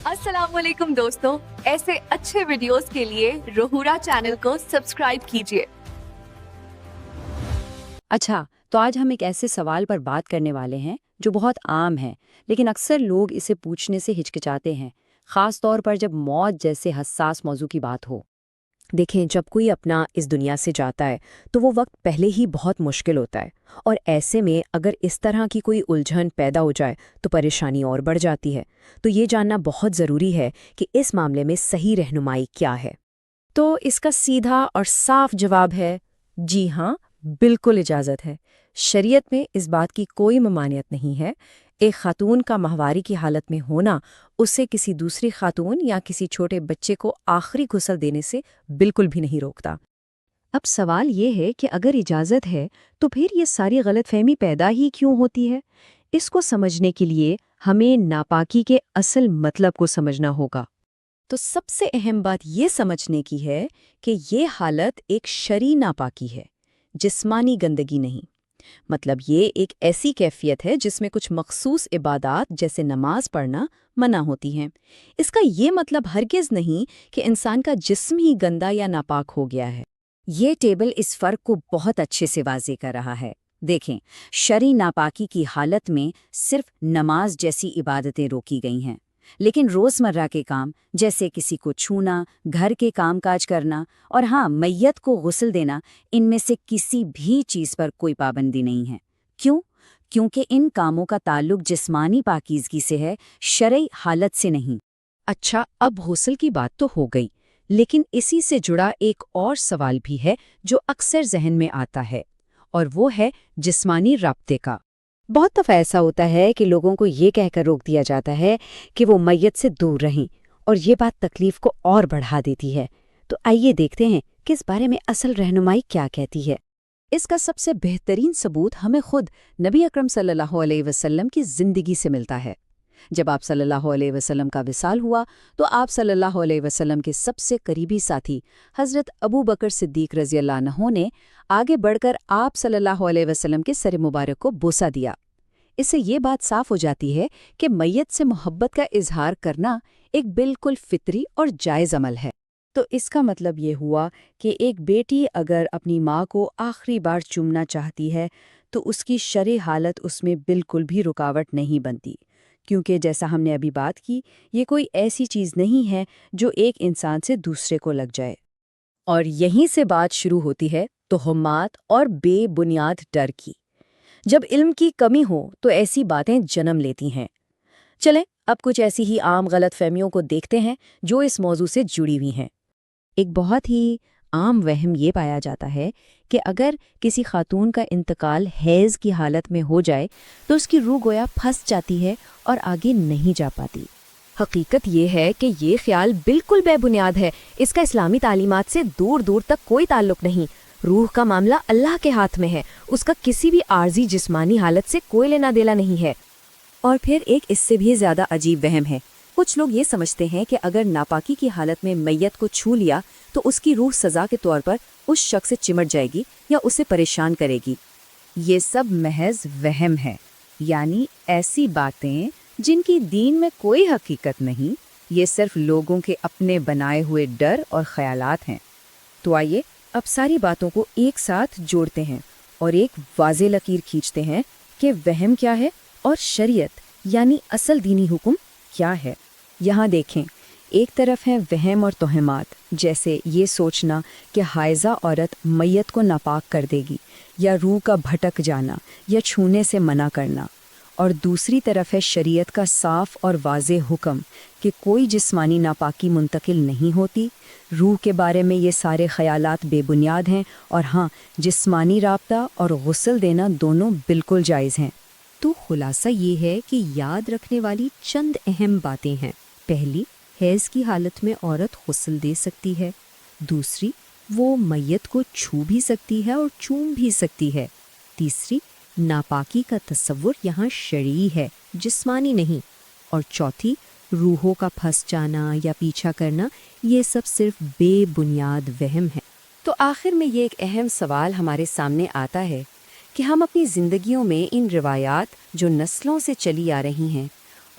अस्सलाम वालेकुम दोस्तों, ऐसे अच्छे वीडियोस के लिए रोहूरा चैनल को सब्सक्राइब कीजिए। अच्छा, तो आज हम एक ऐसे सवाल पर बात करने वाले हैं जो बहुत आम है, लेकिन अक्सर लोग इसे पूछने से हिचकिचाते हैं, खास तौर पर जब मौत जैसे हसास मौजू की बात हो। देखें, जब कोई अपना इस दुनिया से जाता है तो वो वक्त पहले ही बहुत मुश्किल होता है, और ऐसे में अगर इस तरह की कोई उलझन पैदा हो जाए तो परेशानी और बढ़ जाती है। तो ये जानना बहुत ज़रूरी है कि इस मामले में सही रहनुमाई क्या है। तो इसका सीधा और साफ जवाब है जी हाँ, बिल्कुल इजाज़त है। शरीयत में इस बात की कोई ममानियत नहीं है। एक खातून का माहवारी की हालत में होना उसे किसी दूसरी खातून या किसी छोटे बच्चे को आखिरी गुस्ल देने से बिल्कुल भी नहीं रोकता। अब सवाल ये है कि अगर इजाज़त है तो फिर ये सारी गलतफहमी पैदा ही क्यों होती है? इसको समझने के लिए हमें नापाकी के असल मतलब को समझना होगा। तो सबसे अहम बात ये समझने की है कि ये हालत एक शरई नापाकी है, जिस्मानी गंदगी नहीं। मतलब ये एक ऐसी कैफियत है जिसमें कुछ मखसूस इबादात जैसे नमाज पढ़ना मना होती हैं। इसका ये मतलब हरगिज़ नहीं कि इंसान का जिस्म ही गंदा या नापाक हो गया है। ये टेबल इस फ़र्क को बहुत अच्छे से वाज़े कर रहा है। देखें, शरई नापाकी की हालत में सिर्फ नमाज जैसी इबादतें रोकी गई हैं, लेकिन रोज़मर्रा के काम जैसे किसी को छूना, घर के कामकाज करना और हाँ, मैयत को गुस्ल देना, इनमें से किसी भी चीज़ पर कोई पाबंदी नहीं है। क्यों? क्योंकि इन कामों का ताल्लुक जिस्मानी पाकीज़गी से है, शरई हालत से नहीं। अच्छा, अब गुस्ल की बात तो हो गई, लेकिन इसी से जुड़ा एक और सवाल भी है जो अक्सर जहन में आता है, और वो है जिस्मानी राब्ते का। बहुत दफ़ा ऐसा होता है कि लोगों को ये कहकर रोक दिया जाता है कि वो मैयत से दूर रहें, और ये बात तकलीफ को और बढ़ा देती है। तो आइए देखते हैं कि इस बारे में असल रहनुमाई क्या कहती है। इसका सबसे बेहतरीन सबूत हमें खुद नबी अकरम सल्लल्लाहु अलैहि वसल्लम की ज़िंदगी से मिलता है। जब आप सल्लल्लाहु अलैहि वसल्लम का विसाल हुआ तो आप सल्लल्लाहु अलैहि वसल्लम के सबसे करीबी साथी हज़रत अबू बकर सिद्दीक़ रज़ियल्लाहु अन्हु ने आगे बढ़कर आप सल्लल्लाहु अलैहि वसल्लम के सर मुबारक को बोसा दिया। इससे ये बात साफ हो जाती है कि मैयत से मोहब्बत का इजहार करना एक बिल्कुल फितरी और जायज़ अमल है। तो इसका मतलब ये हुआ कि एक बेटी अगर अपनी माँ को आखिरी बार चूमना चाहती है तो उसकी शरई हालत उसमें बिल्कुल भी रुकावट नहीं बनती, क्योंकि जैसा हमने अभी बात की, ये कोई ऐसी चीज़ नहीं है जो एक इंसान से दूसरे को लग जाए। और यहीं से बात शुरू होती है तोहमात और बेबुनियाद डर की। जब इल्म की कमी हो तो ऐसी बातें जन्म लेती हैं। चलें, अब कुछ ऐसी ही आम गलतफहमियों को देखते हैं जो इस मौजू से जुड़ी हुई हैं। एक बहुत ही आम वहम ये पाया जाता है कि अगर किसी खातून का इंतकाल हैज़ की हालत में हो जाए तो उसकी रूह गोया फंस जाती है और आगे नहीं जा पाती। हकीकत ये है कि ये ख्याल बिल्कुल बेबुनियाद है। इसका इस्लामी तालीमात से दूर दूर तक कोई ताल्लुक नहीं। रूह का मामला अल्लाह के हाथ में है, उसका किसी भी आर्जी जिस्मानी हालत से कोई लेना देना नहीं है। और फिर एक इससे भी ज़्यादा अजीब वहम है। कुछ लोग ये समझते हैं कि अगर नापाकी की हालत में मैयत को छू लिया तो उसकी रूह सज़ा के तौर पर उस शख्स से चिमट जाएगी या उसे परेशान करेगी। ये सब महज वहम है, यानी ऐसी बातें जिनकी दीन में कोई हकीकत नहीं, ये सिर्फ लोगों के अपने बनाए हुए डर और ख्यालात हैं। तो आइए अब सारी बातों को एक साथ जोड़ते हैं और एक वाज़े लकीर खींचते हैं कि वहम क्या है और शरीयत यानी असल दीनी हुक्म क्या है। यहाँ देखें, एक तरफ है वहम और तोहमात, जैसे ये सोचना कि हाइज़ा औरत मैयत को नापाक कर देगी, या रूह का भटक जाना या छूने से मना करना। और दूसरी तरफ है शरीयत का साफ और वाज़े हुक्म कि कोई जिस्मानी नापाकी मुंतकिल नहीं होती। रूह के बारे में ये सारे ख़यालात बेबुनियाद हैं, और हाँ, जिस्मानी राब्ता और गुस्ल देना दोनों बिल्कुल जायज़ हैं। तो खुलासा ये है कि याद रखने वाली चंद अहम बातें हैं। पहली, हैज़ की हालत में औरत गुस्ल दे सकती है। दूसरी, वो मैयत को छू भी सकती है और चूम भी सकती है। तीसरी, नापाकी का तसव्वुर यहाँ शरई है, जिस्मानी नहीं। और चौथी, रूहों का फंस जाना या पीछा करना, ये सब सिर्फ बेबुनियाद वहम है। तो आखिर में ये एक अहम सवाल हमारे सामने आता है कि हम अपनी ज़िंदगियों में इन रिवायात जो नस्लों से चली आ रही हैं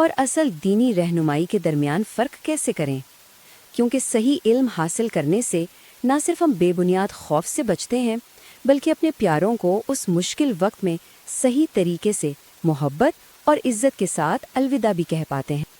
اور اصل دینی رہنمائی کے درمیان فرق کیسے کریں؟ کیونکہ صحیح علم حاصل کرنے سے نہ صرف ہم بے بنیاد خوف سے بچتے ہیں بلکہ اپنے پیاروں کو اس مشکل وقت میں صحیح طریقے سے محبت اور عزت کے ساتھ الوداع بھی کہہ پاتے ہیں۔